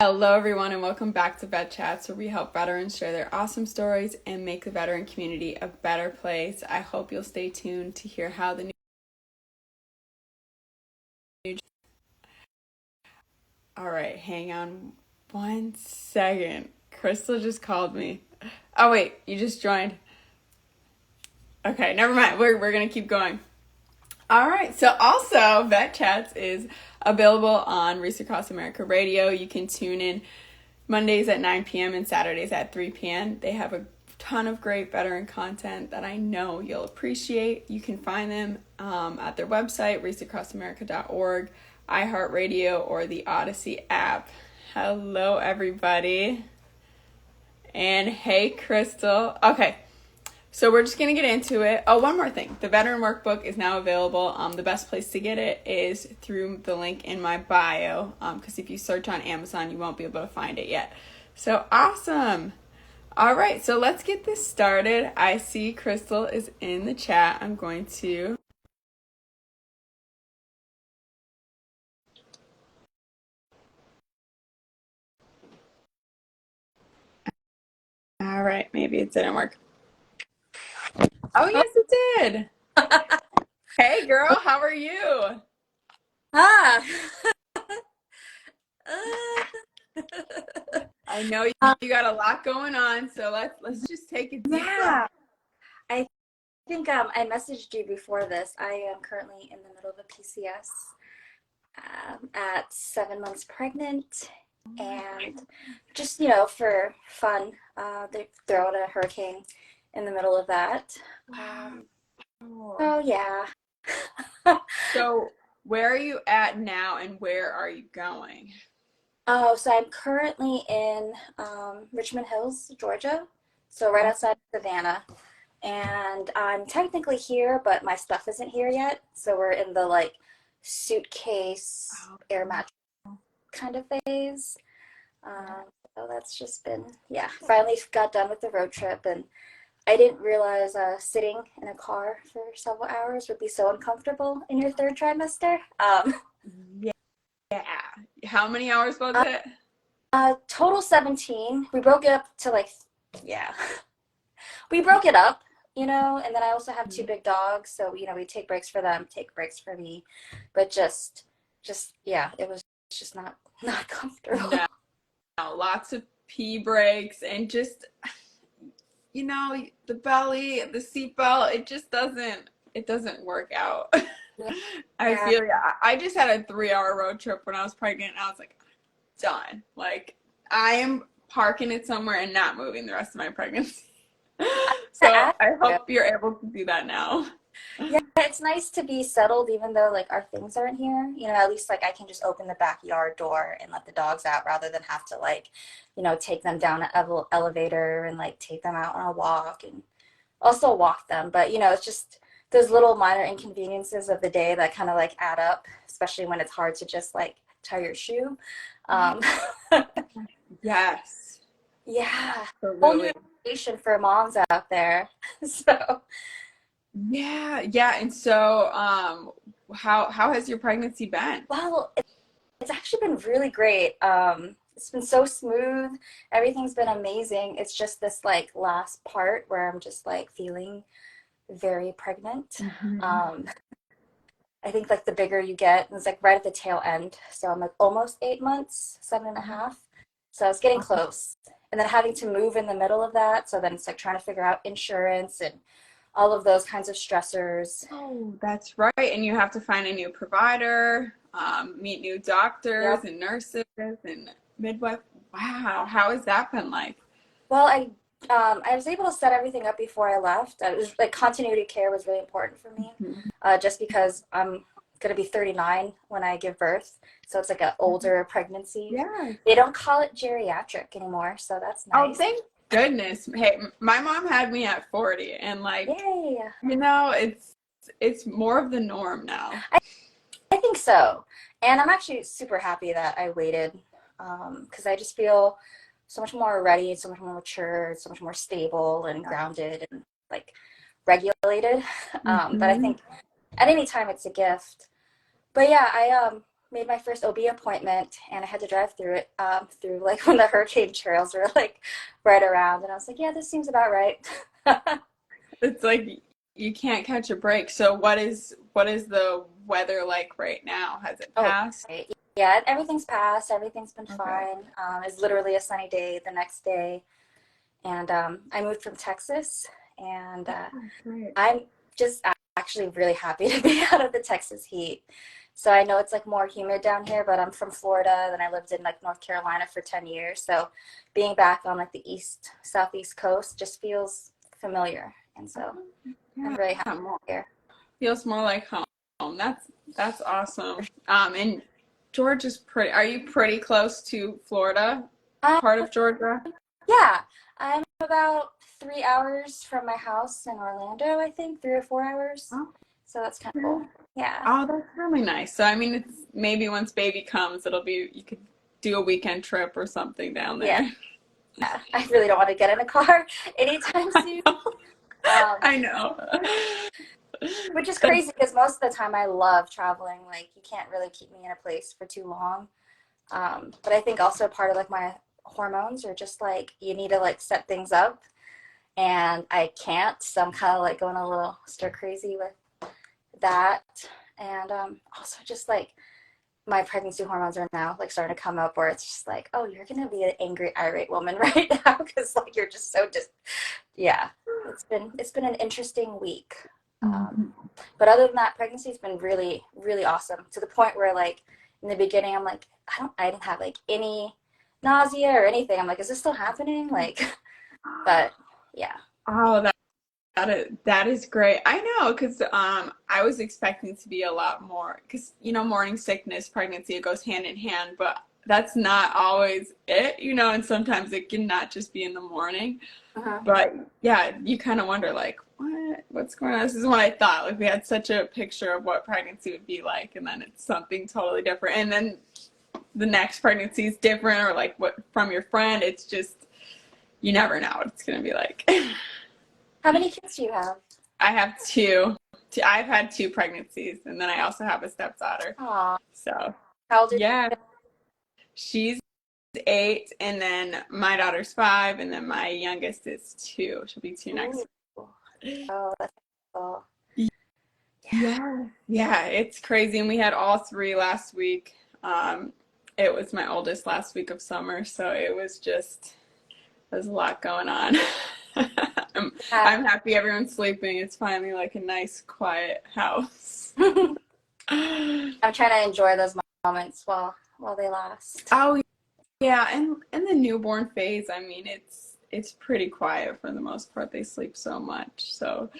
Hello, everyone, and welcome back to Vet Chats, where we help veterans share their awesome stories and make the veteran community a better place. I hope you'll stay tuned to hear how the new. All right, hang on 1 second. Crystal just called me. Oh, wait, you just joined. Okay, never mind. We're going to keep going. All right, so also Vet Chats is available on Reese Across America Radio. You can tune in Mondays at 9 p.m. and Saturdays at 3 p.m. They have a ton of great veteran content that I know you'll appreciate. You can find them at their website, reaseacrossamerica.org, iHeartRadio, or the Odyssey app. Hello, everybody. And hey, Crystal. Okay. So we're just going to get into it. Oh, one more thing. The Veteran Workbook is now available. The best place to get it is through the link in my bio, because if you search on Amazon, you won't be able to find it yet. So awesome. All right, so let's get this started. I see Crystal is in the chat. I'm going to... All right, maybe it didn't work. Oh, yes, it did. Hey, girl, how are you? Ah. I know you got a lot going on, so let's just take it deep. Yeah. I think I messaged you before this. I am currently in the middle of a PCS at 7 months pregnant, and just, for fun, they throw out a hurricane in the middle of that. So, yeah. So where are you at now and where are you going? Oh, so I'm currently in Richmond Hills, Georgia, so right outside of Savannah. And I'm technically here, but my stuff isn't here yet. So we're in the suitcase air mattress kind of phase. So that's just been, yeah, finally got done with the road trip. And I didn't realize sitting in a car for several hours would be so uncomfortable in your third trimester. Yeah. How many hours was it? Total 17. We broke it up to yeah. We broke it up, and then I also have two big dogs, so we take breaks for them, take breaks for me, but just yeah, it was just not comfortable. No, lots of pee breaks and just the belly, the seatbelt, it doesn't work out. I Yeah, feel yeah. I just had a 3-hour road trip when I was pregnant and I was like, done. Like I am parking it somewhere and not moving the rest of my pregnancy. So yeah. I hope you're able to do that now. Yeah, it's nice to be settled even though our things aren't here. At least I can just open the backyard door and let the dogs out rather than have to take them down an elevator and take them out on a walk, and also walk them. But it's just those little minor inconveniences of the day that kind of add up, especially when it's hard to just tie your shoe. Um, Yes, yeah, whole new absolutely. education for moms out there. So, Yeah. And so, how has your pregnancy been? well, it's actually been really great. It's been so smooth. Everything's been amazing. It's just this last part where I'm just feeling very pregnant. Mhm. Um, I think the bigger you get, it's right at the tail end. So I'm almost 8 months, 7.5. So I was getting close. And then having to move in the middle of that. So then it's trying to figure out insurance and all of those kinds of stressors. Oh, that's right. And you have to find a new provider, meet new doctors Yep. and nurses and midwife. Wow, how has that been like? Well, I was able to set everything up before I left. It was continuity care was really important for me, Mhm. just because I'm gonna be 39 when I give birth, so it's an older pregnancy. Yeah. They don't call it geriatric anymore, so that's Oh, nice. thank goodness. Hey, my mom had me at 40, and Yay! it's more of the norm now. I, I think so, and I'm actually super happy that I waited, because I just feel so much more ready, so much more mature, so much more stable and grounded and regulated. But I Mhm. think at any time it's a gift. But yeah, made my first OB appointment, and I had to drive through it, through like when the hurricane trails were like right around, and I was like, yeah, this seems about right. It's like you can't catch a break. So what is the weather like right now? Has it Oh, passed? right. Yeah, everything's passed. Everything's been Okay. fine. It's literally a sunny day the next day, and I moved from Texas, and Oh, great. I'm just actually really happy to be out of the Texas heat. So I know it's like more humid down here, but I'm from Florida, and I lived in like North Carolina for 10 years. So being back on like the southeast coast just feels familiar. And so I'm Yeah, really happy more, here. feels more like home. That's awesome. And Georgia's pretty. Are you pretty close to Florida, Um, part of Georgia? yeah, I'm about 3 hours from my house in Orlando, I think, 3 or 4 hours. So that's kind of Okay. cool. Yeah. Oh, that's really nice. So, I mean, it's maybe once baby comes, it'll be you could do a weekend trip or something down Yeah. there. I really don't want to get in a car anytime I soon. know. Um, I know. which is That's crazy because most of the time I love traveling. Like you can't really keep me in a place for too long. But I think also part of like my hormones are just like you need to like set things up, and I can't. So I'm kind of like going a little stir crazy with that, and also just like my pregnancy hormones are now like starting to come up where it's just like, oh, you're gonna be an angry, irate woman right now because like you're just so just yeah. It's been an interesting week. Um, Mhm. but other than that, pregnancy's been really, really awesome to the point where like in the beginning, I'm like, I didn't have like any nausea or anything. I'm like, is this still happening? Like, but yeah. Oh, that is great. I know, because I was expecting to be a lot more, because morning sickness, pregnancy, it goes hand in hand, but that's not always it, and sometimes it can not just be in the morning. Uh-huh. But yeah, you kind of wonder like, what's going on? This is what I thought. Like we had such a picture of what pregnancy would be like, and then it's something totally different. And then the next pregnancy is different, or like what from your friend. It's just you never know what it's gonna be like. How many kids do you have? I have two. I've had two pregnancies, and then I also have a stepdaughter. Aw, So how old are yeah, she's 8, and then my daughter's 5, and then my youngest is 2. She'll be 2 you? next Ooh. week. Oh, that's cool. Yeah. Yeah, yeah, it's crazy. And we had all three last week. Um, it was my oldest last week of summer, so it was just there's a lot going on. I'm Yeah. I'm happy everyone's sleeping. It's finally like a nice, quiet house. I'm trying to enjoy those moments while they last. Oh yeah, and in the newborn phase, I mean, it's pretty quiet for the most part. They sleep so much. So,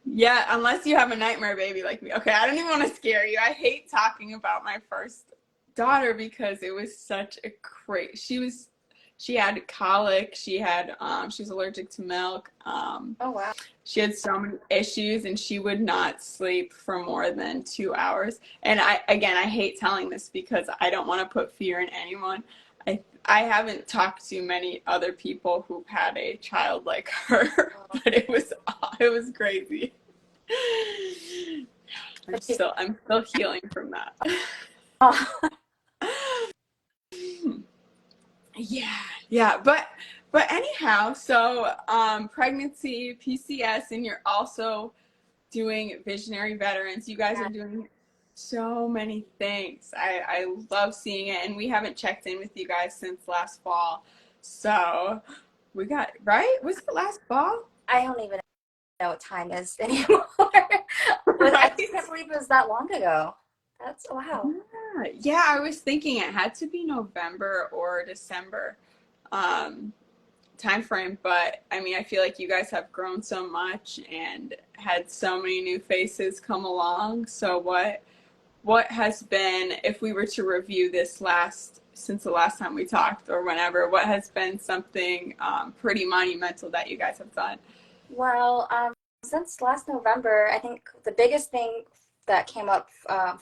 yeah, unless you have a nightmare baby like me. Okay, I don't even want to scare you. I hate talking about my first daughter because it was such a crazy. She had colic. She was allergic to milk. Oh wow. She had so many issues, and she would not sleep for more than 2 hours. And I hate telling this because I don't want to put fear in anyone. I haven't talked to many other people who've had a child like her, Oh. but it was crazy. I'm But you, still I'm still healing from that. oh, Yeah, yeah, but anyhow, so pregnancy, PCS, and you're also doing Visionary Veterans. You guys yeah. are doing so many things. I love seeing it, and we haven't checked in with you guys since last fall. So we got right. Was it last fall? I don't even know what time is anymore. I Right. can't believe it was that long ago. That's wow. Yeah, yeah. I was thinking it had to be November or December. Um, time frame, but I mean, I feel like you guys have grown so much and had so many new faces come along. So what has been, if we were to review this since the last time we talked or whenever, what has been something pretty monumental that you guys have done? Well, since last November, I think the biggest thing that came up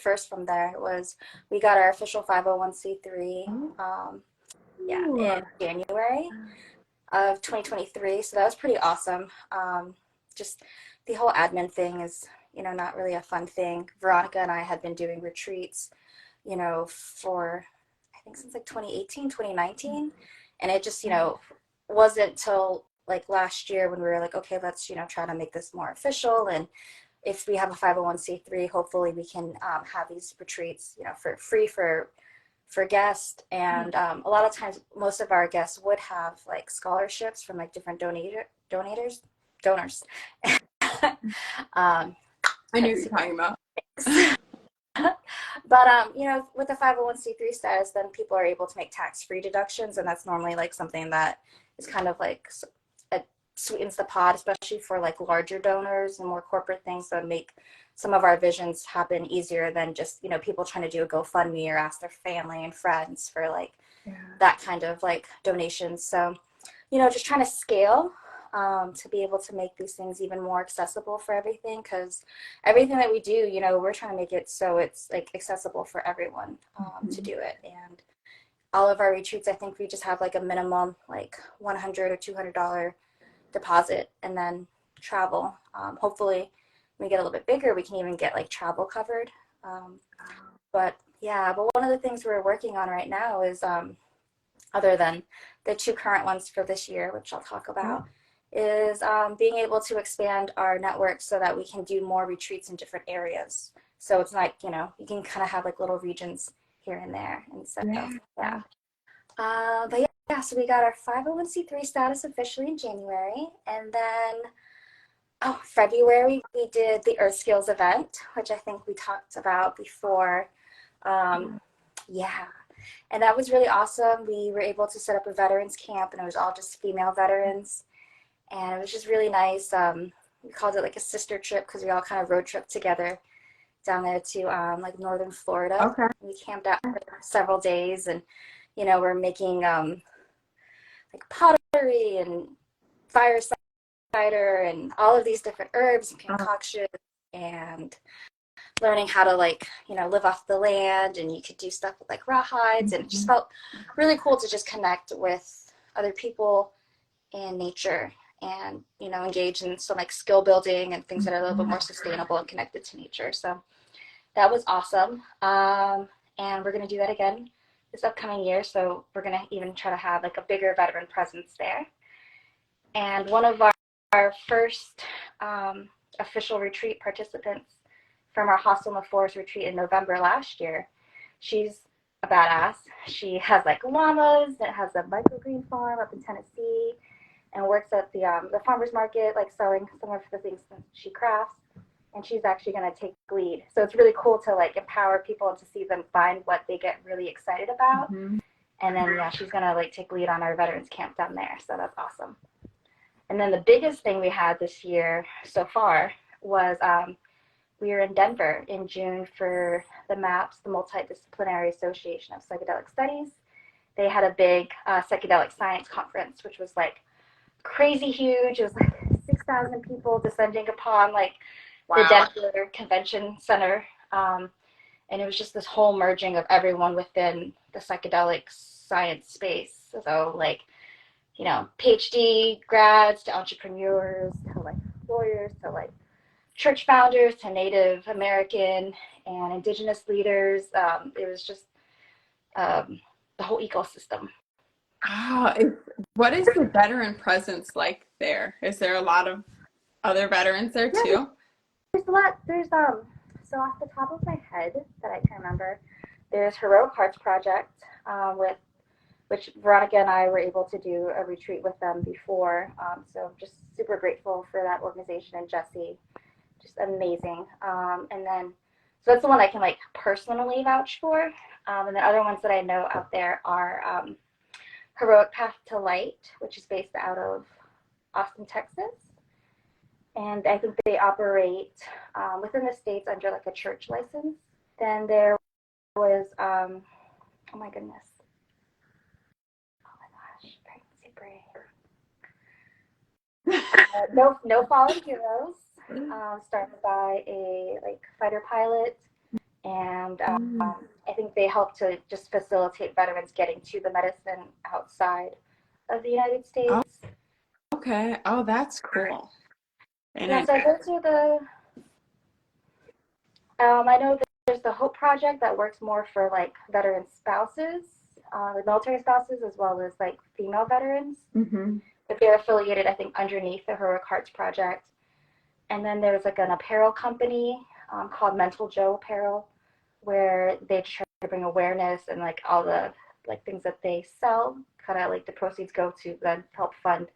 first from there was we got our official 501c3. Yeah, Ooh. in January of 2023. So that was pretty awesome. Just the whole admin thing is, not really a fun thing. Veronica and I had been doing retreats for I think since like 2018, 2019. And it just, wasn't till like last year when we were like, okay, let's, try to make this more official. And if we have a 501c3, hopefully we can have these retreats, for free for guests. And a lot of times, most of our guests would have like scholarships from like different donors. um, I knew what you're talking about. but with the 501c3 status, then people are able to make tax-free deductions, and that's normally like something that is kind of like it sweetens the pot, especially for like larger donors and more corporate things that make some of our visions happen easier than just people trying to do a GoFundMe or ask their family and friends for like that kind of like donations. So just trying to scale to be able to make these things even more accessible for everything, because everything that we do, we're trying to make it so it's like accessible for everyone to do it. And all of our retreats, I think we just have like a minimum like $100 or $200 deposit, and then travel. Hopefully when we get a little bit bigger, we can even get like travel covered. But one of the things we're working on right now is other than the two current ones for this year, which I'll talk about, is being able to expand our network so that we can do more retreats in different areas. So it's like, you can kind of have like little regions here and there. And so, so we got our 501c3 status officially in January. And then, February, we did the Earth Skills event, which I think we talked about before. And that was really awesome. We were able to set up a veterans camp, and it was all just female veterans. And it was just really nice. We called it like a sister trip because we all kind of road trip together down there to like northern Florida. Okay. We camped out for several days, and we're making like pottery and fire cider and all of these different herbs and concoctions, and learning how to like live off the land. And you could do stuff with like rawhides, and it just felt really cool to just connect with other people and nature, and engage in some like skill building and things that are a little bit more sustainable and connected to nature. So that was awesome. And we're going to do that again this upcoming year. So we're going to even try to have like a bigger veteran presence there. And one of our first official retreat participants from our Hostel in the Forest retreat in November last year, she's a badass. She has like llamas, and has a microgreen farm up in Tennessee, and works at the farmer's market, like selling some of the things that she crafts. And she's actually going to take lead. So it's really cool to like empower people and to see them find what they get really excited about. And then she's going to like take lead on our veterans camp down there. So that's awesome. And then the biggest thing we had this year so far was we were in Denver in June for the MAPS, the Multidisciplinary Association of Psychedelic Studies. They had a big psychedelic science conference, which was like crazy huge. It was like 6,000 people descending upon like the Denver Convention Center. And it was just this whole merging of everyone within the psychedelic science space. So like, PhD grads to entrepreneurs to like lawyers to like church founders to Native American and indigenous leaders. It was just the whole ecosystem. What is the veteran presence like there? Is there a lot of other veterans there too? There's a lot. There's so off the top of my head that I can remember, there's Heroic Hearts Project, with which Veronica and I were able to do a retreat with them before. So just super grateful for that organization, and Jesse, just amazing. And then, so that's the one I can like personally vouch for. And the other ones that I know out there are Heroic Path to Light, which is based out of Austin, Texas. And I think they operate within the States under like a church license. Then there was, oh my goodness. Pregnancy brain. No Fallen Heroes, started by a like fighter pilot. And I think they help to just facilitate veterans getting to the medicine outside of the United States. Oh, okay. Oh, that's cool. And so those are the, I know there's the Hope Project that works more for like veteran spouses, like military spouses, as well as like female veterans. Mm-hmm. But they're affiliated, I think, underneath the Heroic Hearts Project. And then there's like an apparel company called Mental Joe Apparel, where they try to bring awareness, and like all the like things that they sell, kind of like the proceeds go to then help fund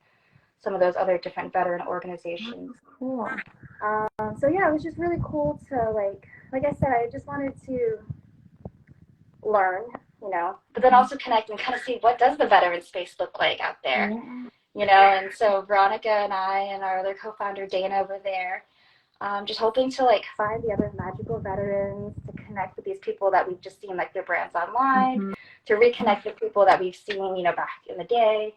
some of those other different veteran organizations. Cool. So yeah, it was just really cool to like I said, I just wanted to learn, but then also connect and kind of see what does the veteran space look like out there, and so Veronica and I and our other co-founder Dana were there, just hoping to like find the other magical veterans, to connect with these people that we've just seen like their brands online, to reconnect with people that we've seen, back in the day.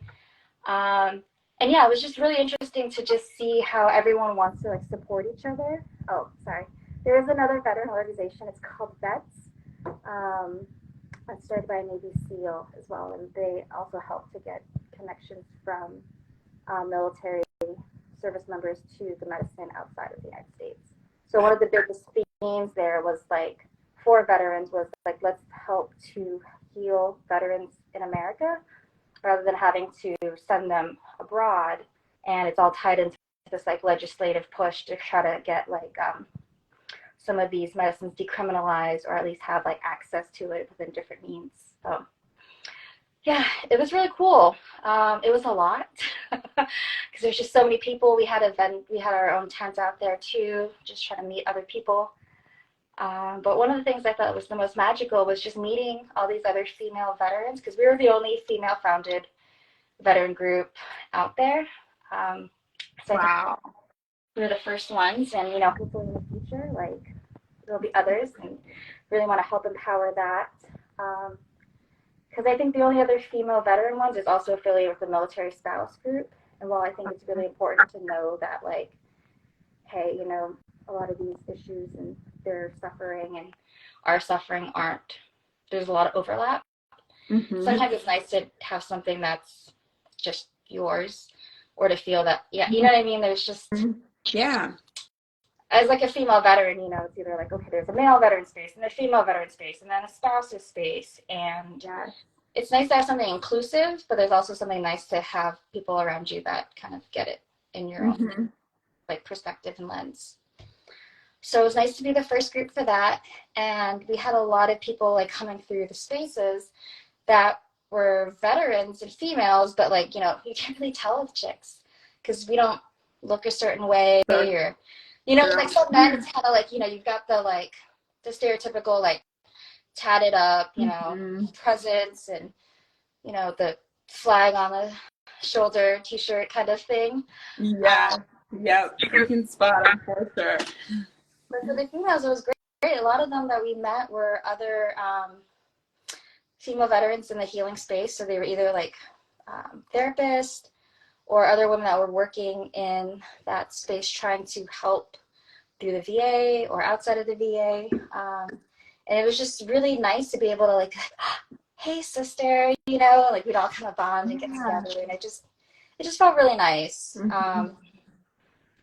And yeah, it was just really interesting to just see how everyone wants to like support each other. Oh, sorry. There is another veteran organization. It's called VETS. It's started by a Navy SEAL as well, and they also help to get connections from military service members to the medicine outside of the United States. So one of the biggest themes there was like for veterans was like, let's help to heal veterans in America, rather than having to send them abroad. And it's all tied into this like legislative push to try to get like some of these medicines decriminalized, or at least have like access to it within different means. So yeah, it was really cool. It was a lot because there's just so many people. We had our own tent out there too, just trying to meet other people. But one of the things I thought was the most magical was just meeting all these other female veterans, because we were the only female-founded veteran group out there. So wow. We were the first ones, and hopefully in the future, like there'll be others, and really want to help empower that. Because I think the only other female veteran ones is also affiliated with the military spouse group. And while I think it's really important to know that, like, hey, a lot of these issues and their suffering and our suffering there's a lot of overlap. Mm-hmm. Sometimes it's nice to have something that's just yours, or to feel that, you know what I mean? There's just, as like a female veteran, it's either like, okay, there's a male veteran space and a female veteran space and then a spouse's space. And it's nice to have something inclusive, but there's also something nice to have people around you that kind of get it in your own like perspective and lens. So it was nice to be the first group for that. And we had a lot of people like coming through the spaces that were veterans and females, but like, you can't really tell with chicks because we don't look a certain way, or, like some men, it's kind of like, you've got the stereotypical, like tatted up, presence and, the flag on the shoulder t-shirt kind of thing. Yep, you can spot them for sure. But for the females, it was great. A lot of them that we met were other female veterans in the healing space. So they were either like therapists or other women that were working in that space trying to help through the VA or outside of the VA. And it was just really nice to be able to like, hey, sister, like we'd all kind of bond and get together. And it just felt really nice.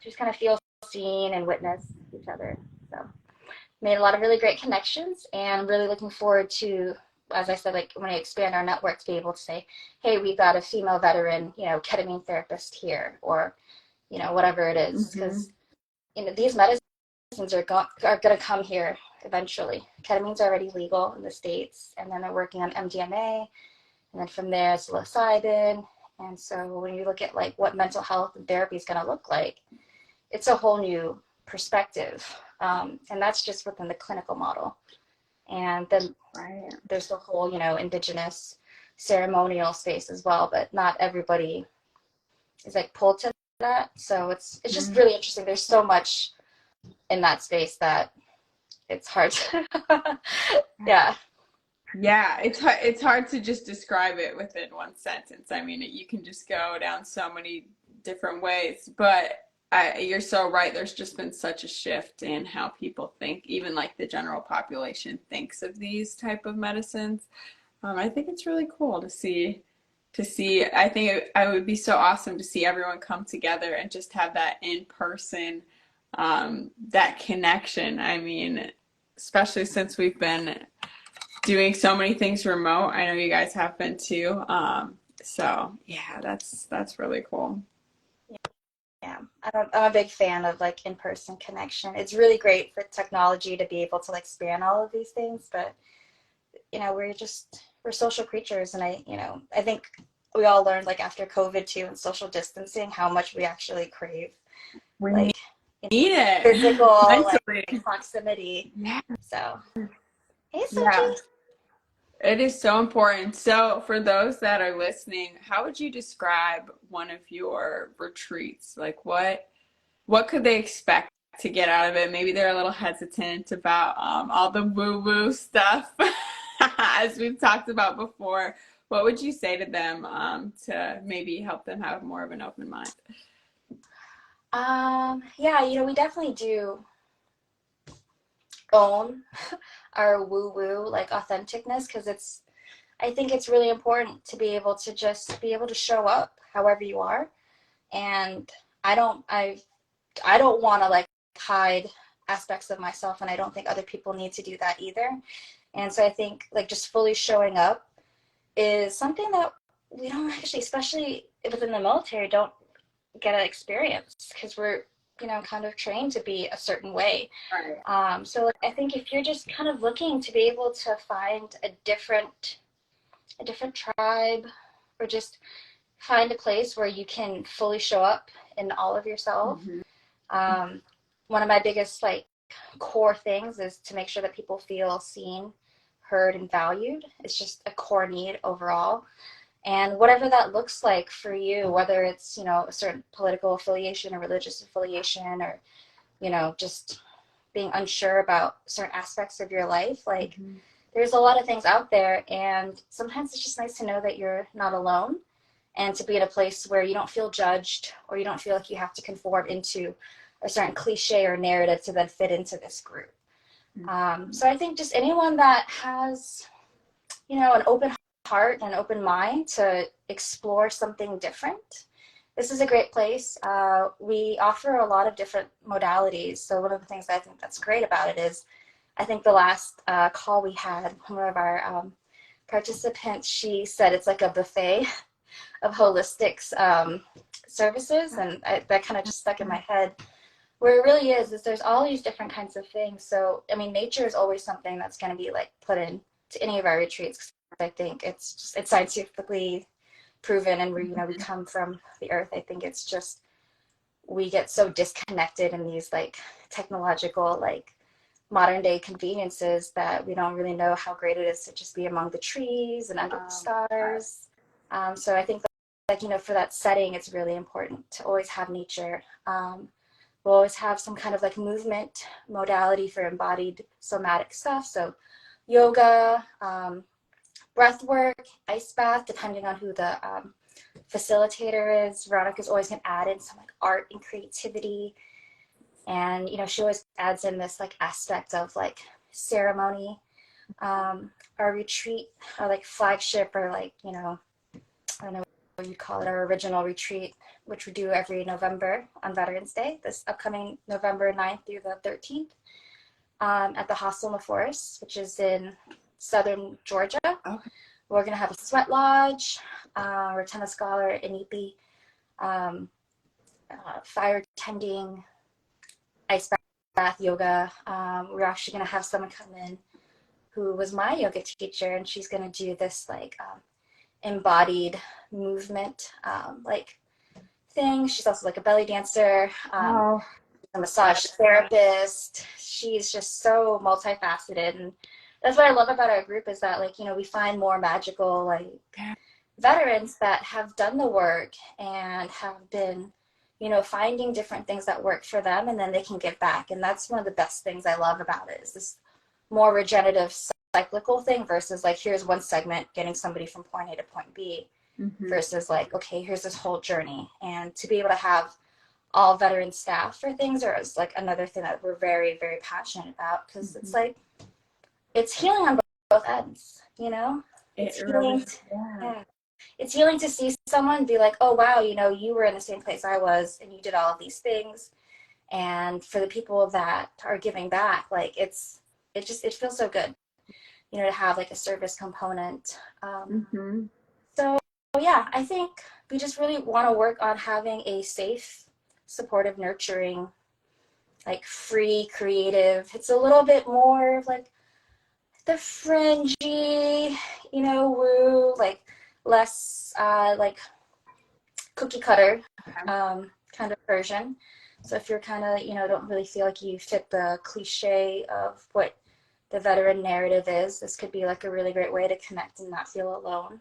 Just kind of feel seen and witness each other. So made a lot of really great connections, and really looking forward to, as I said, like when I expand our network, to be able to say, hey, we've got a female veteran, ketamine therapist here, or, whatever it is. Because, these medicines are going to come here eventually. Ketamine's already legal in the States, and then they're working on MDMA, and then from there, psilocybin. And so when you look at like what mental health and therapy is going to look like, it's a whole new perspective. And that's just within the clinical model. And then there's the whole, indigenous ceremonial space as well, but not everybody is like pulled to that. So it's just really interesting. There's so much in that space that it's hard to, Yeah, it's hard to just describe it within one sentence. I mean, you can just go down so many different ways, but you're so right. There's just been such a shift in how people think, even like the general population thinks of these type of medicines. I think it's really cool to see. I think it would be so awesome to see everyone come together and just have that in person, that connection. I mean, especially since we've been doing so many things remote. I know you guys have been too. So yeah, that's really cool. Yeah, I'm a big fan of like in-person connection. It's really great for technology to be able to like span all of these things, but we're social creatures, and I think we all learned like after COVID too and social distancing how much we actually crave We like need it physical like mentally. proximity. Yeah. So, hey Yeah. Sophie. It is so important. So, for those that are listening, how would you describe one of your retreats? Like what could they expect to get out of it? Maybe they're a little hesitant about all the woo-woo stuff, as we've talked about before. What would you say to them to maybe help them have more of an open mind? Yeah, we definitely do own our woo-woo like authenticness, because I think it's really important to be able to just be able to show up however you are. And I don't want to like hide aspects of myself, and I don't think other people need to do that either. And so I think like just fully showing up is something that we don't actually, especially within the military, don't get to experience, because we're kind of trained to be a certain way. Right. So like, I think if you're just kind of looking to be able to find a different tribe, or just find a place where you can fully show up in all of yourself. Mm-hmm. um, One of my biggest like core things is to make sure that people feel seen, heard, and valued. It's just a core need overall. And whatever that looks like for you, whether it's a certain political affiliation or religious affiliation, or just being unsure about certain aspects of your life, like Mm-hmm. there's a lot of things out there, and sometimes it's just nice to know that you're not alone, and to be in a place where you don't feel judged, or you don't feel like you have to conform into a certain cliche or narrative to then fit into this group. So I think just anyone that has, an open heart and an open mind to explore something different, this is a great place. We offer a lot of different modalities. So one of the things I think that's great about it is, I think the last call we had, one of our participants, she said it's like a buffet of holistics services, and that kind of just stuck in my head. Where it really is there's all these different kinds of things. So I mean, nature is always something that's going to be like put in to any of our retreats. I think it's scientifically proven, and we come from the earth. I think it's just we get so disconnected in these like technological like modern day conveniences that we don't really know how great it is to just be among the trees and under the stars. So I think like for that setting, it's really important to always have nature. We'll always have some kind of like movement modality for embodied somatic stuff. So yoga, breath work, ice bath, depending on who the facilitator is. Veronica's always going to add in some like art and creativity. And, she always adds in this like aspect of like ceremony. Our retreat, our like flagship, or like, I don't know what you call it, our original retreat, which we do every November on Veterans Day, this upcoming November 9th through the 13th, at the Hostel in the Forest, which is in southern Georgia. Okay. We're going to have a sweat lodge, Rotunda Scholar, Inipi, fire tending, ice bath, yoga. We're actually going to have someone come in who was my yoga teacher, and she's going to do this like embodied movement like thing. She's also like a belly dancer, a massage therapist. She's just so multifaceted, and that's what I love about our group is that like we find more magical like veterans that have done the work and have been finding different things that work for them, and then they can give back. And that's one of the best things I love about it, is this more regenerative cyclical thing versus like here's one segment getting somebody from point A to point B, versus like, okay, here's this whole journey. And to be able to have all veteran staff for things is like another thing that we're very, very passionate about, because it's like it's healing on both ends, it's healing. Yeah. It's healing to see someone be like, oh wow, you were in the same place I was, and you did all of these things. And for the people that are giving back, like it's it feels so good, to have like a service component. Mm-hmm. So yeah, I think we just really want to work on having a safe, supportive, nurturing, like free, creative. It's a little bit more of like the fringy, woo, like less like cookie cutter kind of version. So if you're kind of, don't really feel like you fit the cliche of what the veteran narrative is, this could be like a really great way to connect and not feel alone.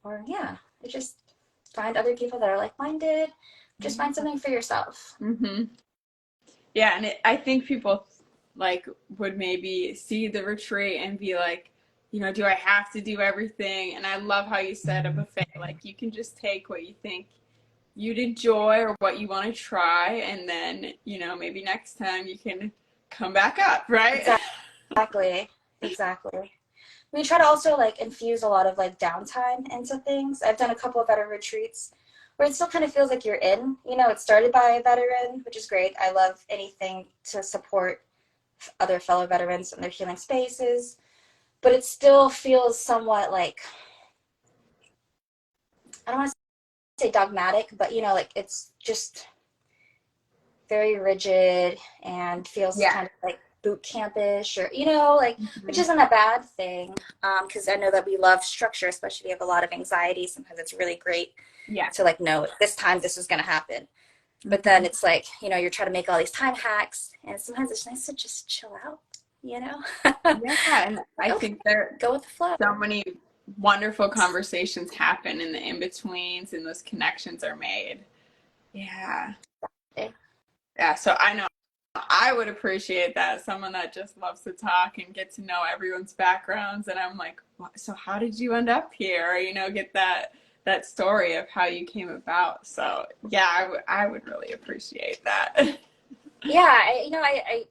Or yeah, just find other people that are like-minded. Just find something for yourself. Mm-hmm. Yeah, and I think people like would maybe see the retreat and be like, do I have to do everything? And I love how you said a buffet. Like you can just take what you think you'd enjoy or what you want to try, and then maybe next time you can come back up, right? Exactly. We try to also like infuse a lot of like downtime into things. I've done a couple of veteran retreats where it still kind of feels like you're in. It started by a veteran, which is great. I love anything to support other fellow veterans in their healing spaces, but it still feels somewhat like, I don't want to say dogmatic, but like it's just very rigid and feels Yeah. kind of like boot campish, or like, which isn't a bad thing, because I know that we love structure, especially if you have a lot of anxiety. Sometimes it's really great to like know this time this is going to happen, but then it's like you're trying to make all these time hacks, and sometimes it's nice to just chill out. Yeah, and I think there go with the flow. So many wonderful conversations happen in the in-betweens, and those connections are made. Yeah. Yeah, so I know I would appreciate that. Someone that just loves to talk and get to know everyone's backgrounds. And I'm like, so how did you end up here? Get that story of how you came about. So yeah, I would really appreciate that. Yeah,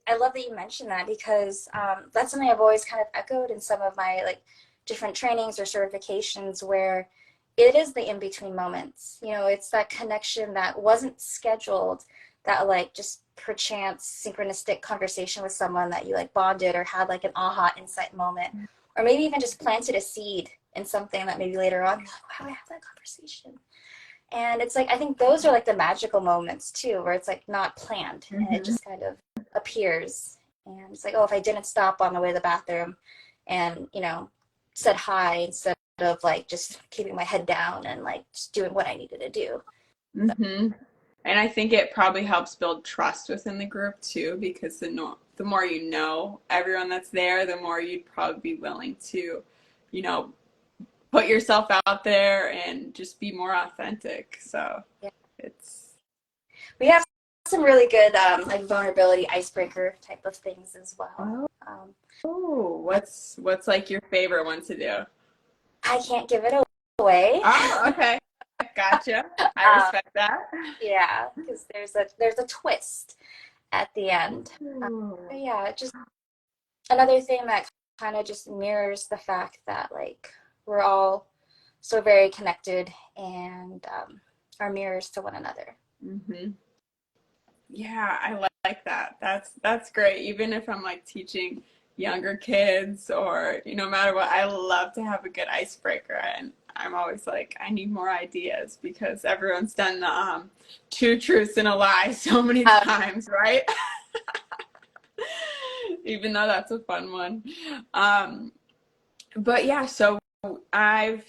I love that you mentioned that, because that's something I've always kind of echoed in some of my like different trainings or certifications, where it is the in-between moments. It's that connection that wasn't scheduled, that like just perchance synchronistic conversation with someone that you like bonded or had like an aha insight moment, or maybe even just planted a seed in something that maybe later on, wow, I have that conversation. And it's like, I think those are like the magical moments too, where it's like not planned, and it just kind of appears. And it's like, oh, if I didn't stop on the way to the bathroom and, said hi instead of like just keeping my head down and like just doing what I needed to do. Mm-hmm. And I think it probably helps build trust within the group too, because the more you know everyone that's there, the more you'd probably be willing to, put yourself out there and just be more authentic. So yeah. We have some really good like vulnerability icebreaker type of things as well. What's like your favorite one to do? I can't give it away. Oh, okay. Gotcha. I respect that. Yeah, because there's a twist at the end. Yeah, just another thing that kind of just mirrors the fact that like we're all so very connected and are mirrors to one another. Mm-hmm. Yeah, I like that. That's great. Even if I'm like teaching younger kids or no matter what, I love to have a good icebreaker, and I'm always like, I need more ideas because everyone's done the two truths and a lie so many times, right? Even though that's a fun one. But yeah, so I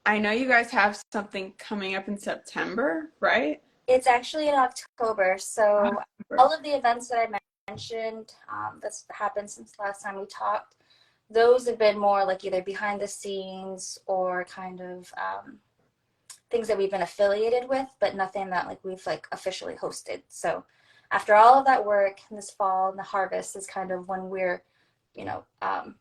know you guys have something coming up in September, right? It's actually in October. So all of the events that I mentioned that's happened since the last time we talked, those have been more like either behind the scenes or kind of things that we've been affiliated with, but nothing that like we've like officially hosted. So after all of that work in this fall and the harvest is kind of when we're,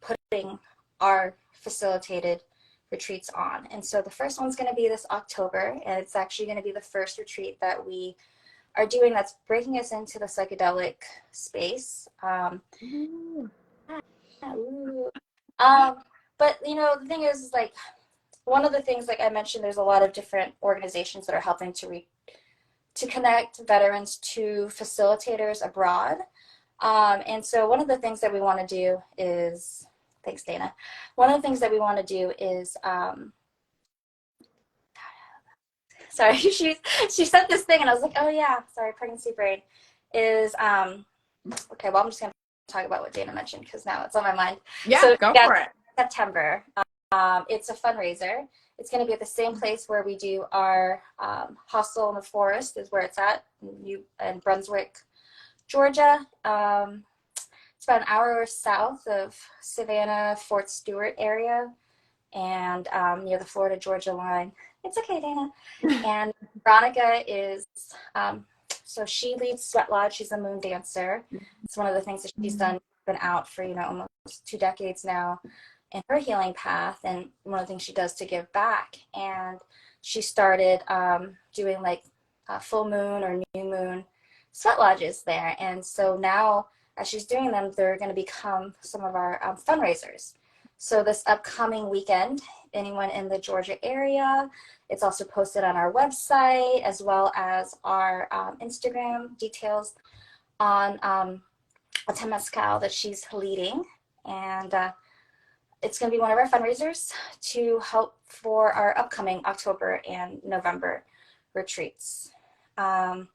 putting our facilitated retreats on. And so the first one's going to be this October, and it's actually going to be the first retreat that we are doing that's breaking us into the psychedelic space. But the thing is like, one of the things, like I mentioned, there's a lot of different organizations that are helping to connect veterans to facilitators abroad. And so one of the things that we want to do is, thanks, Dana. One of the things that we want to do is, sorry, she sent this thing and I was like, oh yeah, sorry, pregnancy brain, is, okay, well, I'm just going to talk about what Dana mentioned because now it's on my mind. Yeah, So, go yeah, for it. September. It's a fundraiser. It's going to be at the same place where we do our hostel in the forest is where it's at in Brunswick, Georgia. It's about an hour south of Savannah, Fort Stewart area, and near the Florida-Georgia line. It's okay, Dana. And Veronica is, so she leads Sweat Lodge. She's a moon dancer. It's one of the things that she's been out for, almost 2 decades now in her healing path. And one of the things she does to give back. And she started doing like full moon or new moon sweat lodges there. And so now as she's doing them, they're going to become some of our fundraisers. So this upcoming weekend, anyone in the Georgia area, it's also posted on our website as well as our Instagram details on a Temazcal that she's leading. And it's going to be one of our fundraisers to help for our upcoming October and November retreats. And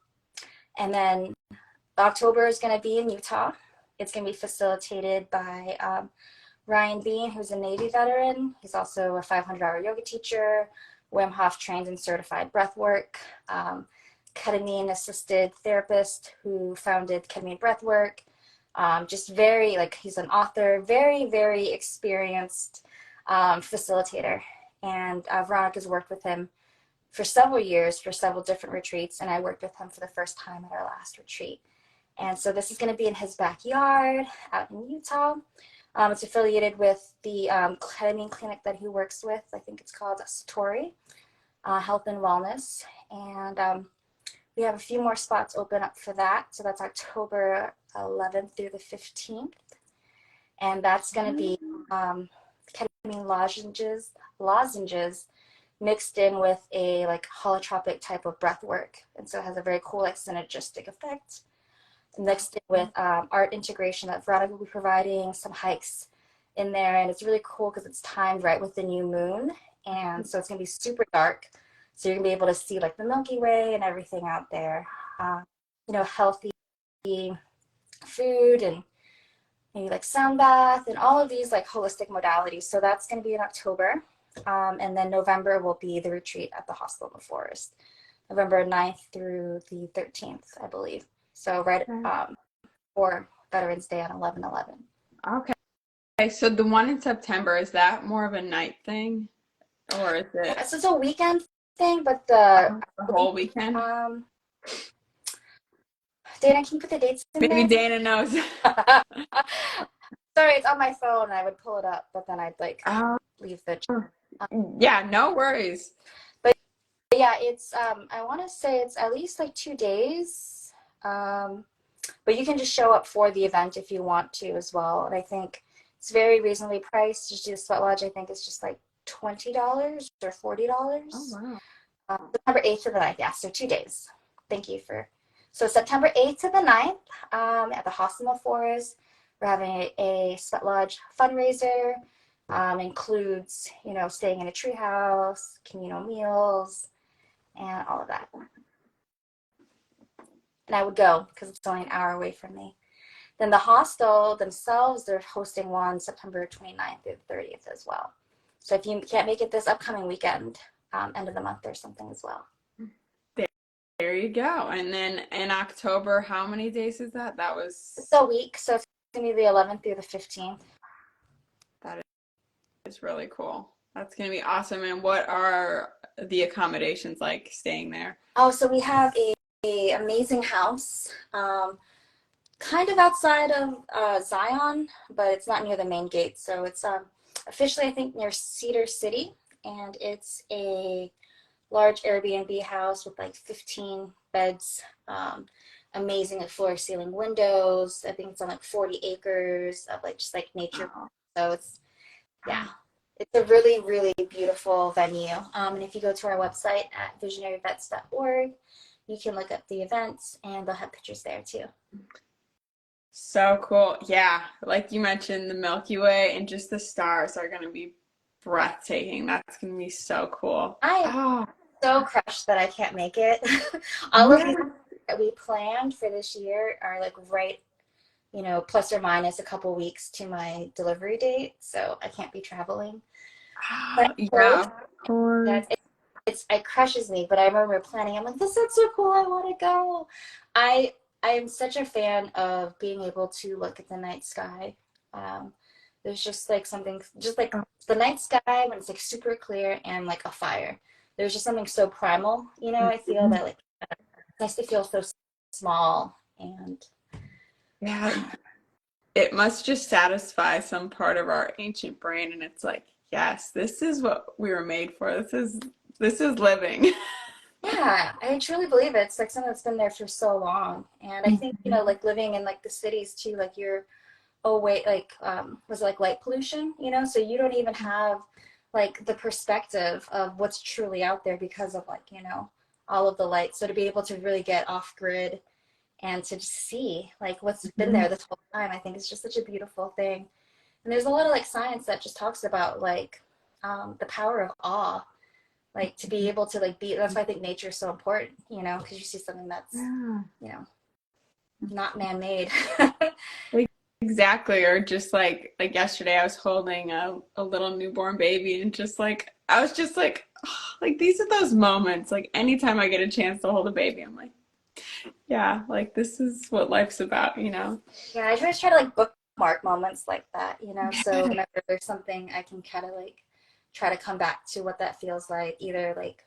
then October is going to be in Utah. It's going to be facilitated by Ryan Bean, who's a Navy veteran. He's also a 500-hour yoga teacher, Wim Hof trained and certified breathwork, ketamine-assisted therapist who founded Ketamine Breathwork. Just very, he's an author, very, very experienced facilitator. And Veronica's worked with him for several years, for several different retreats, and I worked with him for the first time at our last retreat. And so this is going to be in his backyard out in Utah. It's affiliated with the ketamine clinic that he works with. I think it's called Satori Health and Wellness. And we have a few more spots open up for that. So that's October 11th through the 15th. And that's going to be ketamine lozenges mixed in with a holotropic type of breath work. And so it has a very cool synergistic effect. Mixed in with art integration that Veronica will be providing, some hikes in there. And it's really cool because it's timed right with the new moon. And so it's going to be super dark. So you're going to be able to see the Milky Way and everything out there. Healthy food and maybe sound bath and all of these holistic modalities. So that's going to be in October. And then November will be the retreat at the hostel in the forest. November 9th through the 13th, I believe. So right for Veterans Day on 11/11. Okay, so the one in September, is that more of a night thing? Or is it? So it's a weekend thing, but the whole weekend? Dana, can you put the dates in Maybe there? Dana knows. Sorry, it's on my phone. I would pull it up, but then I'd leave the yeah, no worries. But yeah, it's I want to say it's at least 2 days. But you can just show up for the event if you want to as well. And I think it's very reasonably priced. Just do the Sweat Lodge, I think it's just $20 or $40. Oh, wow. September 8th to the 9th. Yeah, so 2 days. Thank you for. So September 8th to the 9th at the Hostel in the Forest. We're having a Sweat Lodge fundraiser. Includes, staying in a treehouse, communal meals, and all of that. And I would go because it's only an hour away from me. Then the hostel themselves, they're hosting one September 29th through the 30th as well. So if you can't make it this upcoming weekend, end of the month or something as well. There you go. And then in October, how many days is that? It's a week, so it's going to be the 11th through the 15th. That is really cool. That's going to be awesome. And what are the accommodations like staying there? Oh, so we have a amazing house, kind of outside of Zion, but it's not near the main gate. So it's officially, I think, near Cedar City, and it's a large Airbnb house with 15 beds, amazing floor-to-ceiling windows. I think it's on 40 acres of just nature. Wow. So it's a really, really beautiful venue. And if you go to our website at visionaryvets.org, you can look up the events, and they'll have pictures there too. So cool. Yeah, like you mentioned, the Milky Way and just the stars are gonna be breathtaking. That's gonna be so cool. I am Oh, so crushed that I can't make it. All of these yeah. that we planned for this year are like right, plus or minus a couple weeks to my delivery date, so I can't be traveling. But I Yeah, hope of course. that it crushes me. But I remember planning. I'm like, this is so cool. I want to go. I I am such a fan of being able to look at the night sky. Um, there's just like something, just like the night sky when it's like super clear and like a fire. There's just something so primal. I feel that like it's nice to feel so small and Yeah, it must just satisfy some part of our ancient brain, and it's like, yes, this is what we were made for. This is living. yeah, I truly believe it. It's like something that's been there for so long. And I think, like living in like the cities too, like you're, oh wait, like was it like light pollution, so you don't even have like the perspective of what's truly out there because of like, all of the lights. So to be able to really get off grid and to just see like what's been Mhm. there this whole time, I think is just such a beautiful thing. And there's a lot of like science that just talks about like the power of awe, like to be able to like be. That's why I think nature is so important, because you see something that's, Yeah. you know, not man-made. Like, exactly. Or just like yesterday I was holding a little newborn baby and just like I was just like like these are those moments. Like anytime I get a chance to hold a baby, I'm like, yeah, like this is what life's about. Yeah, I always try to like bookmark moments like that, so whenever there's something I can kind of like try to come back to what that feels like, either like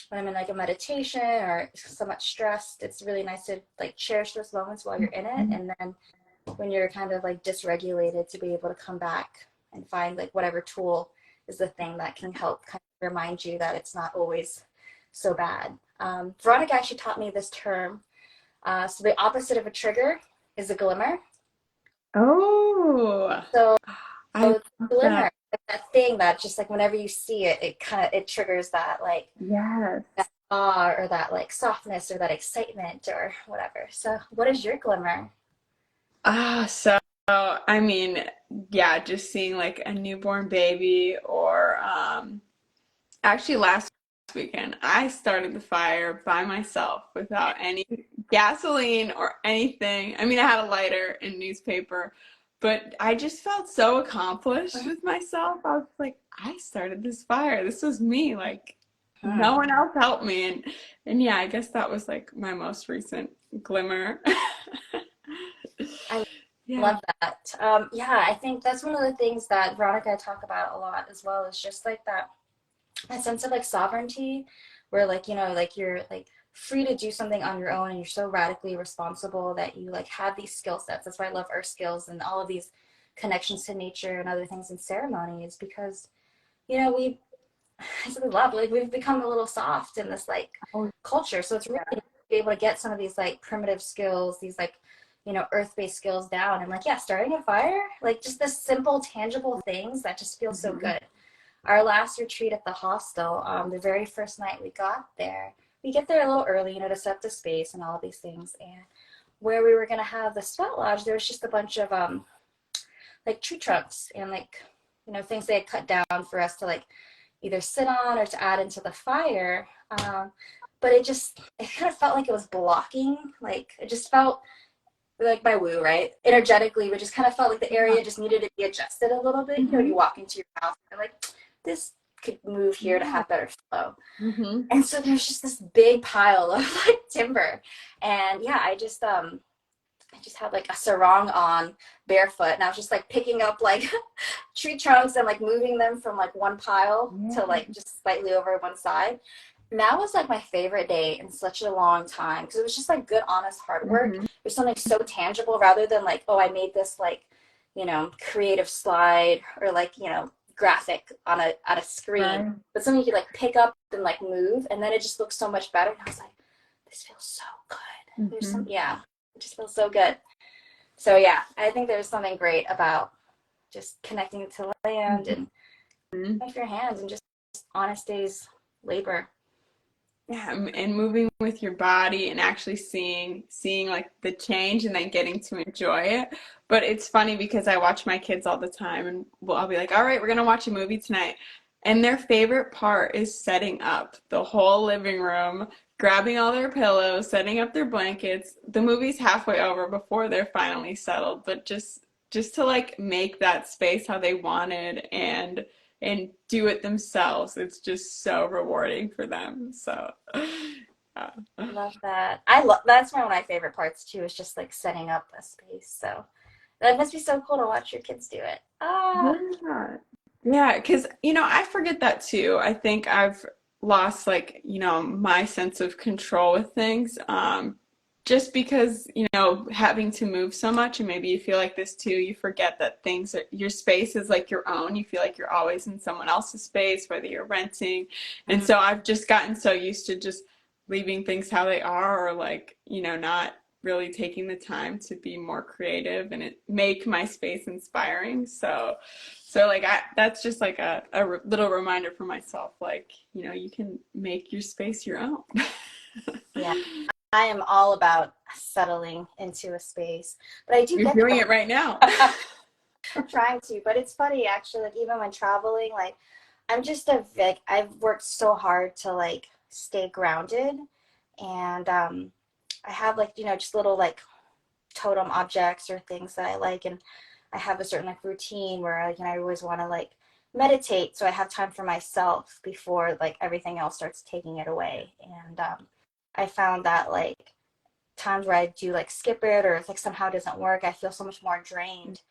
when I'm in like a meditation or somewhat stressed, it's really nice to like cherish those moments while you're in it. And then when you're kind of like dysregulated, to be able to come back and find like whatever tool is the thing that can help kind of remind you that it's not always so bad. Veronica actually taught me this term. So the opposite of a trigger is a glimmer. Oh, So I love glimmer, that. like that thing that just like whenever you see it, it triggers that like Yes. that awe or that like softness or that excitement or whatever. So what is your glimmer? So I mean, yeah, just seeing like a newborn baby or actually last weekend I started the fire by myself without any gasoline or anything. I mean, I had a lighter and newspaper, but I just felt so accomplished with myself. I was like, I started this fire. This was me. Like Hmm. no one else helped me and yeah, I guess that was like my most recent glimmer. I Yeah. love that. Yeah, I think that's one of the things that Veronica and I talk about a lot as well, is just like that sense of like sovereignty, where like like you're like free to do something on your own and you're so radically responsible that you like have these skill sets. That's why I love earth skills and all of these connections to nature and other things in ceremonies, because we I really love, like we've become a little soft in this like Oh, culture, so it's really nice to be able to get some of these like primitive skills, these like earth-based skills down, and like yeah, starting a fire, like just the simple tangible things that just feel so mhm. good. Our last retreat at the hostel, the very first night we got there, we get there a little early, to set the space and all of these things. And where we were going to have the sweat lodge, there was just a bunch of like tree trunks and like, things they had cut down for us to like either sit on or to add into the fire. But it kind of felt like it was blocking, like it just felt like my woo, right? Energetically, we just kind of felt like the area just needed to be adjusted a little bit. When Mhm. you walk into your house, you're like, this could move here to Yeah. have better flow. Mhm. And so there's just this big pile of like timber. And yeah, I just had like a sarong on barefoot and I was just like picking up like tree trunks and like moving them from like one pile to Yeah. like just slightly over one side. And that was like my favorite day in such a long time, because it was just like good, honest hard work. Mhm. There's something so tangible rather than like, oh, I made this like, creative slide or like, graphic on a screen, Right. but something you could like pick up and like move, and then it just looks so much better. And I was like, this feels so good. There's some, Mhm. yeah, it just feels so good. So yeah, I think there's something great about just connecting to land and Mhm. with your hands and just honest days labor. yeah, and moving with your body and actually seeing like the change and then getting to enjoy it. But it's funny because I watch my kids all the time and I'll be like, "All right, we're gonna watch a movie tonight." And their favorite part is setting up the whole living room, grabbing all their pillows, setting up their blankets. The movie's halfway over before they're finally settled, but just to like make that space how they wanted and do it themselves. It's just so rewarding for them. So, yeah. I love that. I love that's one of my favorite parts too, is just like setting up a space. So that must be so cool to watch your kids do it. Ah, Yeah. Yeah, because, I forget that too. I think I've lost like, my sense of control with things. Just because, having to move so much, and maybe you feel like this too, you forget that your space is like your own. You feel like you're always in someone else's space, whether you're renting. And mhm. so I've just gotten so used to just leaving things how they are, or like, not really taking the time to be more creative and make my space inspiring. So like that's just like a little reminder for myself, like, you can make your space your own. Yeah, I am all about settling into a space, but I do You're get doing that. it right now. Trying to, but it's funny actually, like even when traveling, like I'm just a like I've worked so hard to like stay grounded, and I have like just little like totem objects or things that I like, and I have a certain like routine where like I always want to like meditate so I have time for myself before like everything else starts taking it away. And I found that like times where I do like skip it or if like somehow it doesn't work, I feel so much more drained.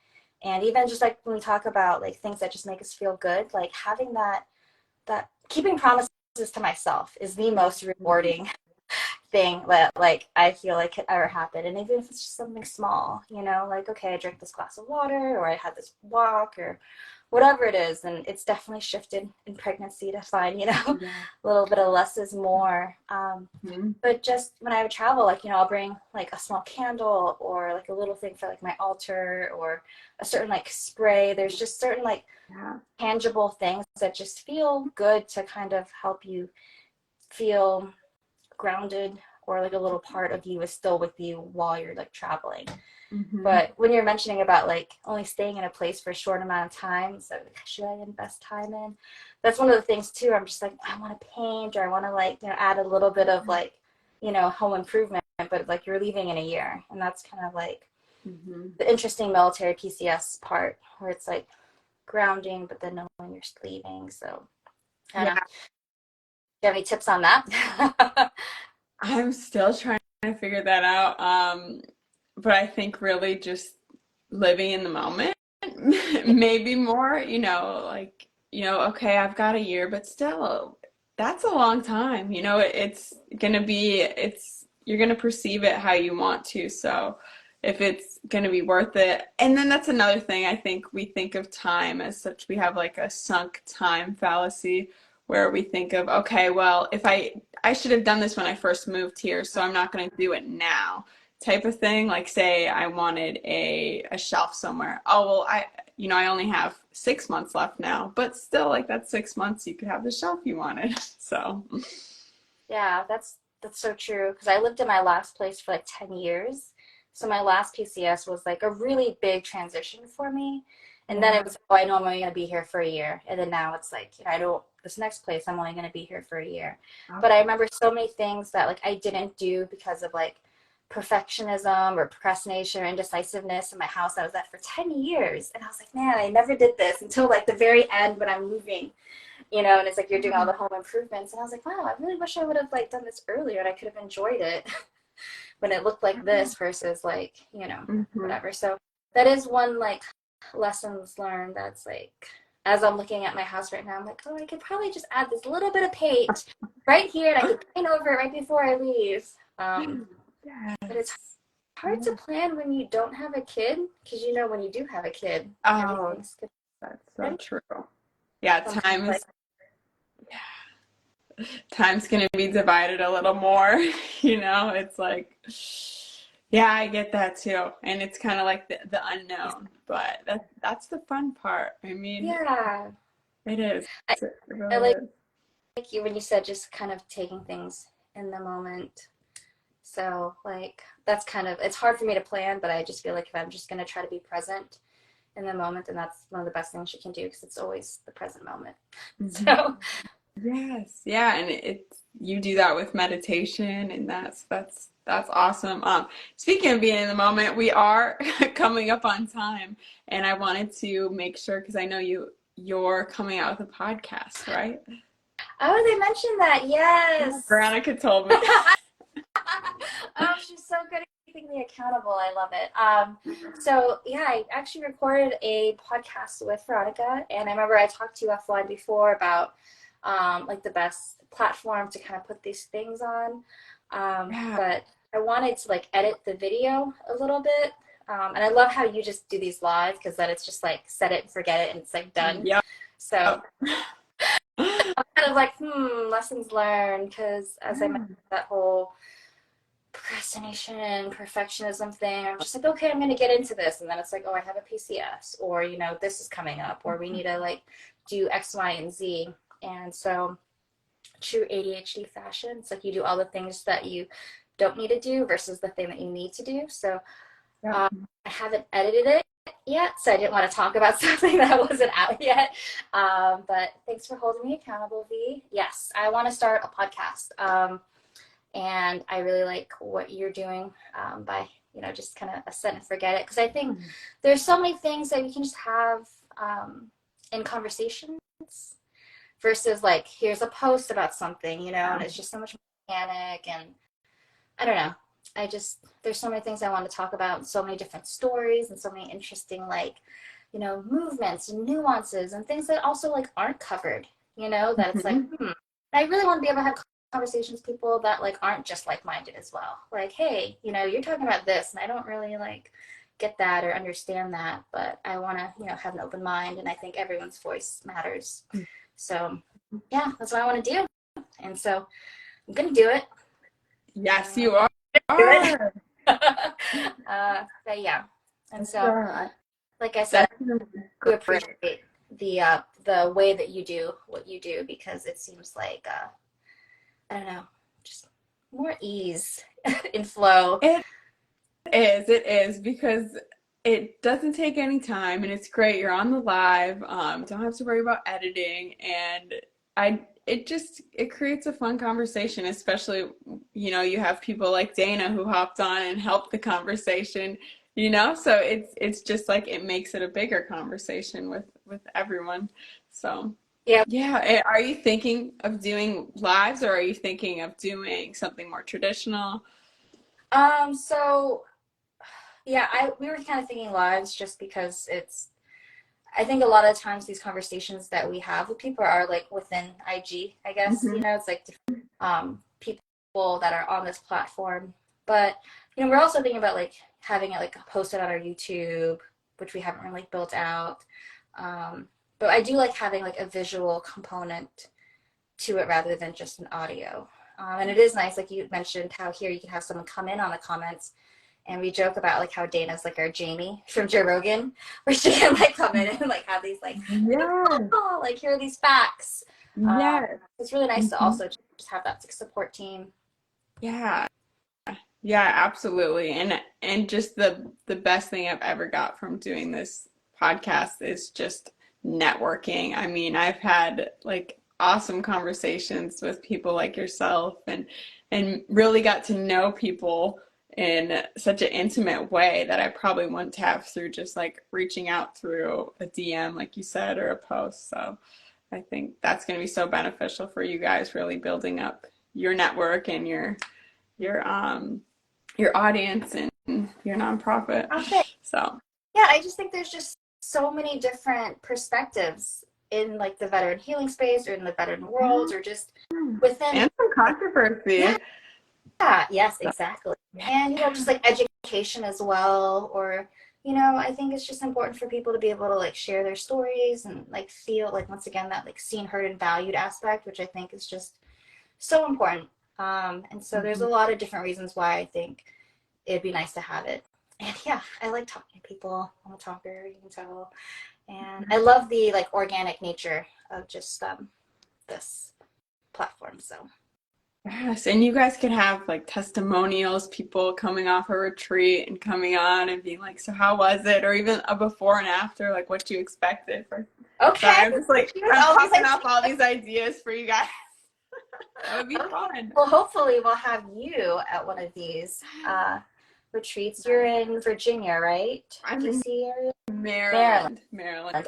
And even just like when we talk about like things that just make us feel good, like having that keeping promises to myself is the most rewarding thing that like I feel like could ever happen. And even if it's just something small, like okay, I drank this glass of water or I had this walk or whatever it is. And it's definitely shifted in pregnancy to find, Yeah. a little bit of less is more. Mhm. But just when I would travel, like, I'll bring like a small candle or like a little thing for like my altar or a certain like spray. There's just certain like Yeah. tangible things that just feel good to kind of help you feel grounded, or like a little part of you is still with you while you're like traveling. Hmm. But when you're mentioning about like only staying in a place for a short amount of time, so like, should I invest time in? That's one of the things too. I'm just like, I want to paint or I want to like, add a little bit of like, home improvement, but like you're leaving in a year. And that's kind of like Hmm. the interesting military PCS part where it's like grounding, but then knowing you're leaving. So I don't know. Yeah. Do you have any tips on that? I'm still trying to figure that out. But I think really just living in the moment, Yeah. maybe more, like, okay, I've got a year, but still, that's a long time. You're gonna perceive it how you want to. So if it's gonna be worth it, and then that's another thing. I think we think of time as such, we have like a sunk time fallacy where we think of, okay, well, if I should have done this when I first moved here, so I'm not gonna do it now type of thing. Like say I wanted a shelf somewhere. Oh well, I only have 6 months left now, but still like that's 6 months you could have the shelf you wanted. So Yeah, that's so true. Because I lived in my last place for like 10 years. So my last PCS was like a really big transition for me. And then yeah. it was, oh, I know I'm only going to be here for a year. And then now it's like, I don't, this next place, I'm only going to be here for a year. But I Okay. remember so many things that like I didn't do because of like perfectionism or procrastination or indecisiveness in my house I was at for 10 years. And I was like, man, I never did this until like the very end when I'm moving, and it's like you're doing all the home improvements. And I was like, wow, I really wish I would have like done this earlier and I could have enjoyed it when it looked like this versus like, Hmm. whatever. So that is one like lessons learned that's like as I'm looking at my house right now, I'm like, oh, I could probably just add this little bit of paint right here and I could paint over it right before I leave. But it's Yes. hard to plan when you don't have a kid because when you do have a kid, Oh, everything's good. that's so true. Yeah, Sometimes like time's gonna be divided a little more, it's like, yeah, I get that too. And it's kind of like the unknown, but that's the fun part. I mean, yeah. it is. I, It I really like is. you when you said just kind of taking things in the moment. So like that's kind of, it's hard for me to plan, but I just feel like if I'm just going to try to be present in the moment, and that's one of the best things you can do because it's always the present moment. So Yes, yeah, and it's you do that with meditation, and that's awesome. Speaking of being in the moment, we are coming up on time, and I wanted to make sure because I know you're coming out with a podcast, right? oh, they mentioned that. Yeah, Yes. Veronica told me. Oh, she's so good at keeping me accountable. I love it. So yeah, I actually recorded a podcast with Veronica, and I remember I talked to you offline before about like the best platform to kind of put these things on. Yeah. But I wanted to like edit the video a little bit. And I love how you just do these live because then it's just like set it and forget it and it's like done. Yep. So I'm kind of like, lessons learned because as I mentioned, that whole procrastination, perfectionism thing. I'm just like, okay, I'm going to get into this. And then it's like, oh, I have a PCS, or, you know, this is coming up, or we need to like do X, Y, and Z. And so, true ADHD fashion, it's like you do all the things that you don't need to do versus the thing that you need to do. So, Yeah. I haven't edited it yet, so I didn't want to talk about something that wasn't out yet. But thanks for holding me accountable, V. Yes, I want to start a podcast. And I really like what you're doing by, you know, just kind of set and forget it. Because I think there's so many things that we can just have in conversations versus like, here's a post about something, you know, and it's just so much mechanic. And I don't know. There's so many things I want to talk about, and so many different stories, and so many interesting, like, you know, movements and nuances and things that also like aren't covered, you know, that it's like, I really want to be able to have conversations with people that like aren't just like-minded as well. Like, hey, you know, you're talking about this and I don't really like get that or understand that, but I want to, you know, have an open mind, and I think everyone's voice matters. So yeah, that's what I want to do. And so I'm going to do it. Yes, you are. But yeah. And so, like I said, I appreciate the way that you do what you do, because it seems like I don't know, just more ease in flow. It is because it doesn't take any time and it's great. You're on the live, don't have to worry about editing, and it creates a fun conversation, especially, you know, you have people like Dana who hopped on and helped the conversation, you know, so it's just like it makes it a bigger conversation with everyone. So Yeah. yeah, are you thinking of doing lives, or are you thinking of doing something more traditional? So yeah, we were kind of thinking lives just because I think a lot of times these conversations that we have with people are like within IG, I guess, you know, it's like people that are on this platform. But, you know, we're also thinking about like having it like posted on our YouTube, which we haven't really built out. But I do like having like a visual component to it rather than just an audio. And it is nice, like you mentioned, how here you can have someone come in on the comments, and we joke about like how Dana's like our Jamie from Joe Rogan, where she can like come in and like have these like, Yes. oh, like here are these facts. Yes. It's really nice to also just have that support team. Yeah. Yeah, absolutely. And just the best thing I've ever got from doing this podcast is just networking. I mean, I've had like awesome conversations with people like yourself, and really got to know people in such an intimate way that I probably wouldn't have through just like reaching out through a DM, like you said, or a post. So I think that's going to be so beneficial for you guys, really building up your network and your your audience and your nonprofit. Okay. So Yeah, I just think there's just so many different perspectives in like the veteran healing space or in the veteran world or just within. and some controversy. Yeah, yes, exactly. And, you know, just like education as well, or, you know, I think it's just important for people to be able to like share their stories and like feel like, once again, that like seen, heard, and valued aspect, which I think is just so important. And so there's a lot of different reasons why I think it'd be nice to have it. And yeah, I like talking to people. I'm a talker, you can tell. And I love the like organic nature of just this platforms. So Yes, and you guys could have like testimonials, people coming off a retreat and coming on and being like, so how was it? Or even a before and after, like what you expected for. okay, Sorry, I'm just like, I'm all these popping off all these ideas for you guys. That would be okay. fun. Well, hopefully we'll have you at one of these retreats. You're in Virginia, right? I'm in DC area? Maryland,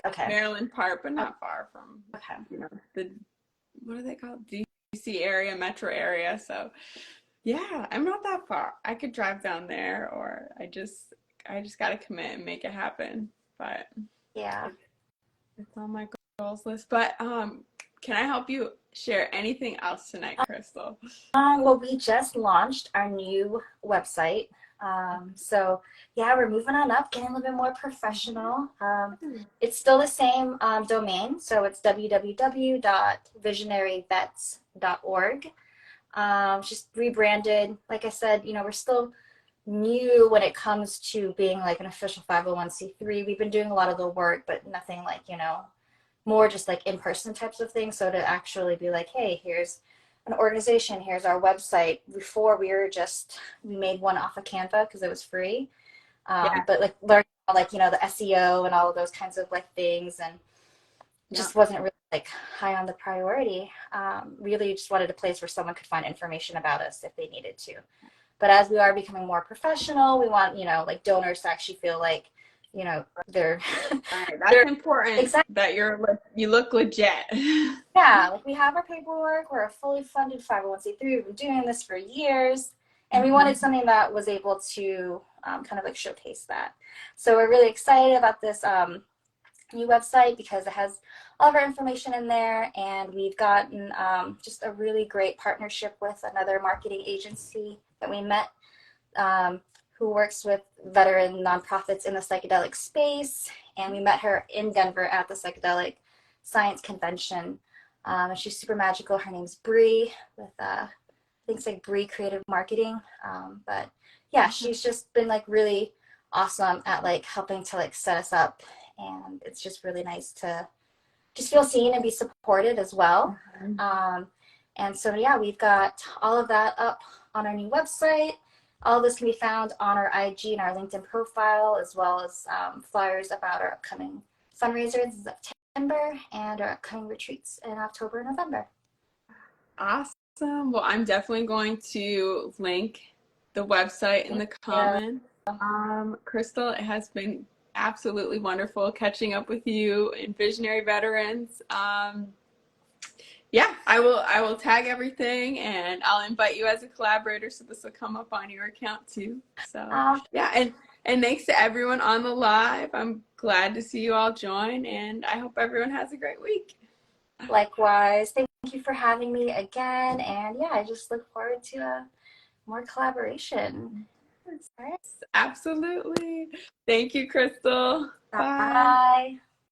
Okay. Maryland part, but not far from, Okay. the, what are they called? DC area, metro area. So yeah, I'm not that far. I could drive down there, or I just gotta commit and make it happen. But Yeah. it's on my goals list. But can I help you share anything else tonight, Crystal? Well, we just launched our new website. So yeah, we're moving on up, getting a little bit more professional. It's still the same domain, so it's www.visionarywets.org. Just rebranded. Like I said, we're still new when it comes to being like an official 501c3. We've been doing a lot of the work, but nothing like, more just like in-person types of things. So to actually be like, hey, here's an organization, here's our website. Before we made one off of Canva because it was free. Yeah. But like learning like, the SEO and all of those kinds of like things, and just wasn't really like high on the priority. Really just wanted a place where someone could find information about us if they needed to. But as we are becoming more professional, we want, like donors to actually feel like, they're Right. That's important. exactly. That you look legit. Yeah, like we have our paperwork. We're a fully funded 501c3. We've been doing this for years, and we wanted something that was able to kind of like showcase that. So we're really excited about this new website because it has all of our information in there, and we've gotten just a really great partnership with another marketing agency that we met, who works with veteran nonprofits in the psychedelic space, and we met her in Denver at the Psychedelic Science Convention. And she's super magical. Her name's Bree with I think it's like Bree Creative Marketing. But yeah, she's just been like really awesome at like helping to like set us up, and it's just really nice to just feel seen and be supported as well. And so yeah, we've got all of that up on our new website. All of this can be found on our IG and our LinkedIn profile, as well as flyers about our upcoming fundraisers in September and our upcoming retreats in October and November. Awesome. Well, I'm definitely going to link the website in the comments. Crystal, it has been absolutely wonderful catching up with you and Visionary Veterans. Yeah, I will tag everything, and I'll invite you as a collaborator, so this will come up on your account too. So yeah, and thanks to everyone on the live. I'm glad to see you all join, and I hope everyone has a great week. Likewise, thank you for having me again, and yeah, I just look forward to more collaboration. Absolutely. Thank you, Crystal. Bye. Bye.